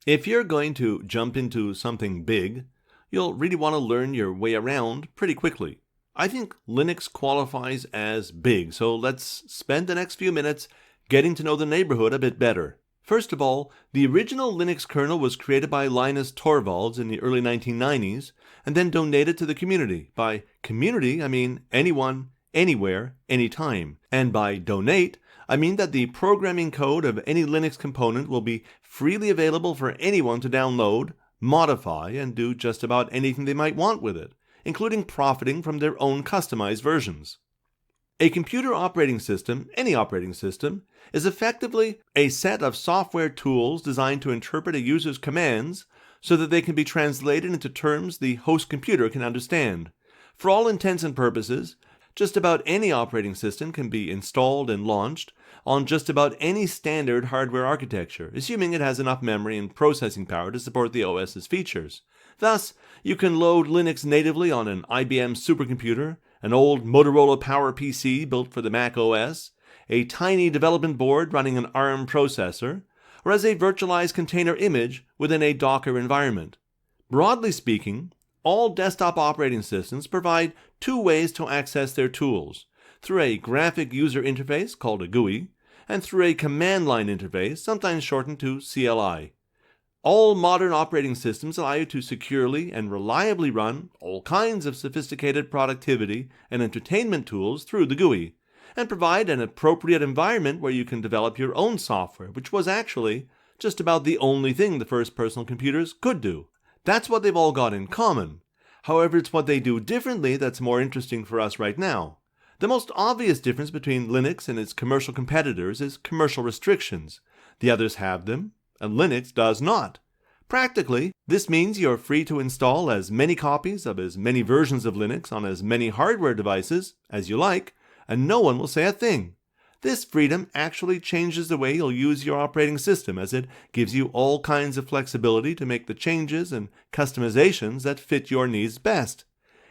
If you're going to jump into something big, you'll really want to learn your way around pretty quickly. I think Linux qualifies as big, so let's spend the next few minutes getting to know the neighborhood a bit better. First of all, the original Linux kernel was created by Linus Torvalds in the early 1990s and then donated to the community. By community, I mean anyone, anywhere, anytime. And by donate, I mean that the programming code of any Linux component will be freely available for anyone to download, modify, and do just about anything they might want with it, including profiting from their own customized versions. A computer operating system, any operating system, is effectively a set of software tools designed to interpret a user's commands so that they can be translated into terms the host computer can understand. For all intents and purposes, just about any operating system can be installed and launched on just about any standard hardware architecture, assuming it has enough memory and processing power to support the OS's features. Thus, you can load Linux natively on an IBM supercomputer, an old Motorola PowerPC built for the macOS, a tiny development board running an ARM processor, or as a virtualized container image within a Docker environment. Broadly speaking, all desktop operating systems provide two ways to access their tools, through a graphic user interface called a GUI, and through a command line interface, sometimes shortened to CLI. All modern operating systems allow you to securely and reliably run all kinds of sophisticated productivity and entertainment tools through the GUI, and provide an appropriate environment where you can develop your own software, which was actually just about the only thing the first personal computers could do. That's what they've all got in common. However, it's what they do differently that's more interesting for us right now. The most obvious difference between Linux and its commercial competitors is commercial restrictions. The others have them, and Linux does not. Practically, this means you're free to install as many copies of as many versions of Linux on as many hardware devices as you like, and no one will say a thing. This freedom actually changes the way you'll use your operating system, as it gives you all kinds of flexibility to make the changes and customizations that fit your needs best.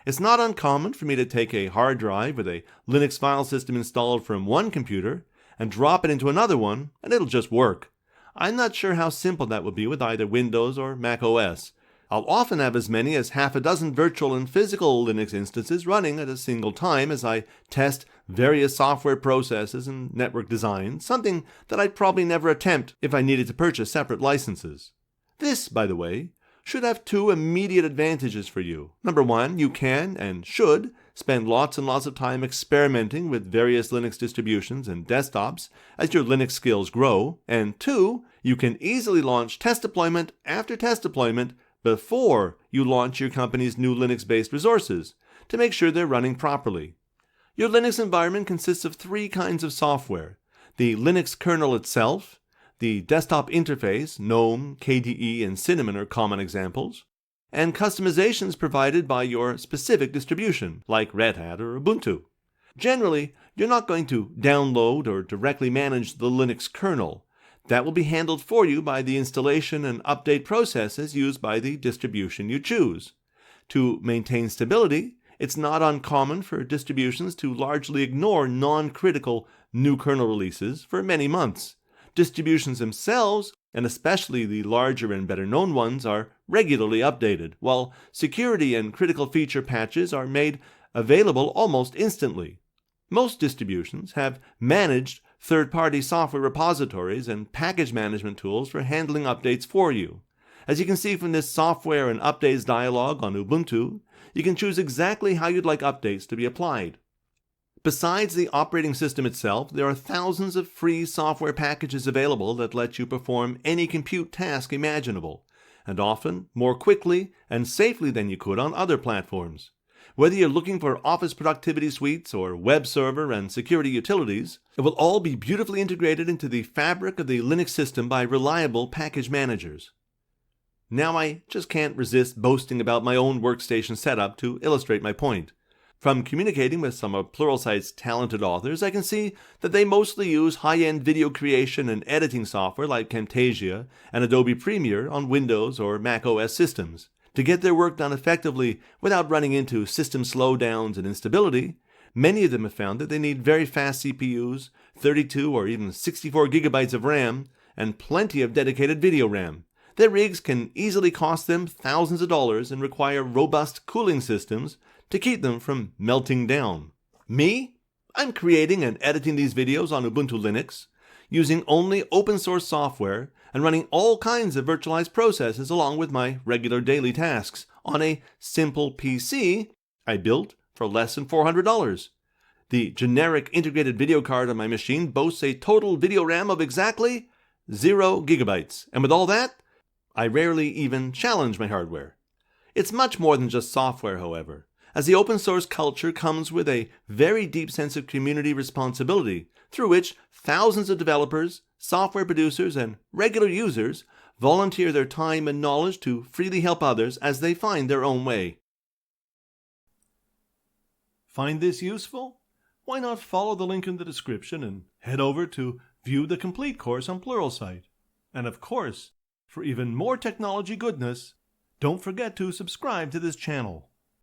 It's not uncommon for me to take a hard drive with a Linux file system installed from one computer and drop it into another one, and it'll just work. I'm not sure how simple that would be with either Windows or macOS. I'll often have as many as half a dozen virtual and physical Linux instances running at a single time as I test various software processes and network designs, something that I'd probably never attempt if I needed to purchase separate licenses. This, by the way, should have two immediate advantages for you. Number one, you can and should spend lots and lots of time experimenting with various Linux distributions and desktops as your Linux skills grow. And two, you can easily launch test deployment after test deployment before you launch your company's new Linux-based resources to make sure they're running properly. Your Linux environment consists of three kinds of software: the Linux kernel itself, the desktop interface, GNOME, KDE, and Cinnamon are common examples, and customizations provided by your specific distribution, like Red Hat or Ubuntu. Generally, you're not going to download or directly manage the Linux kernel. That will be handled for you by the installation and update processes used by the distribution you choose. To maintain stability, it's not uncommon for distributions to largely ignore non-critical new kernel releases for many months. Distributions themselves, and especially the larger and better-known ones, are regularly updated, while security and critical feature patches are made available almost instantly. Most distributions have managed third-party software repositories and package management tools for handling updates for you. As you can see from this software and updates dialog on Ubuntu, you can choose exactly how you'd like updates to be applied. Besides the operating system itself, there are thousands of free software packages available that let you perform any compute task imaginable, and often more quickly and safely than you could on other platforms. Whether you're looking for office productivity suites or web server and security utilities, it will all be beautifully integrated into the fabric of the Linux system by reliable package managers. Now I just can't resist boasting about my own workstation setup to illustrate my point. From communicating with some of Pluralsight's talented authors, I can see that they mostly use high-end video creation and editing software like Camtasia and Adobe Premiere on Windows or macOS systems. To get their work done effectively without running into system slowdowns and instability, many of them have found that they need very fast CPUs, 32 or even 64 gigabytes of RAM, and plenty of dedicated video RAM. Their rigs can easily cost them thousands of dollars and require robust cooling systems to keep them from melting down. Me? I'm creating and editing these videos on Ubuntu Linux, using only open source software and running all kinds of virtualized processes along with my regular daily tasks on a simple PC I built for less than $400. The generic integrated video card on my machine boasts a total video RAM of exactly 0 gigabytes, and with all that, I rarely even challenge my hardware. It's much more than just software, however, as the open source culture comes with a very deep sense of community responsibility, through which thousands of developers, software producers, and regular users volunteer their time and knowledge to freely help others as they find their own way. Find this useful? Why not follow the link in the description and head over to view the complete course on Pluralsight. And of course, for even more technology goodness, don't forget to subscribe to this channel.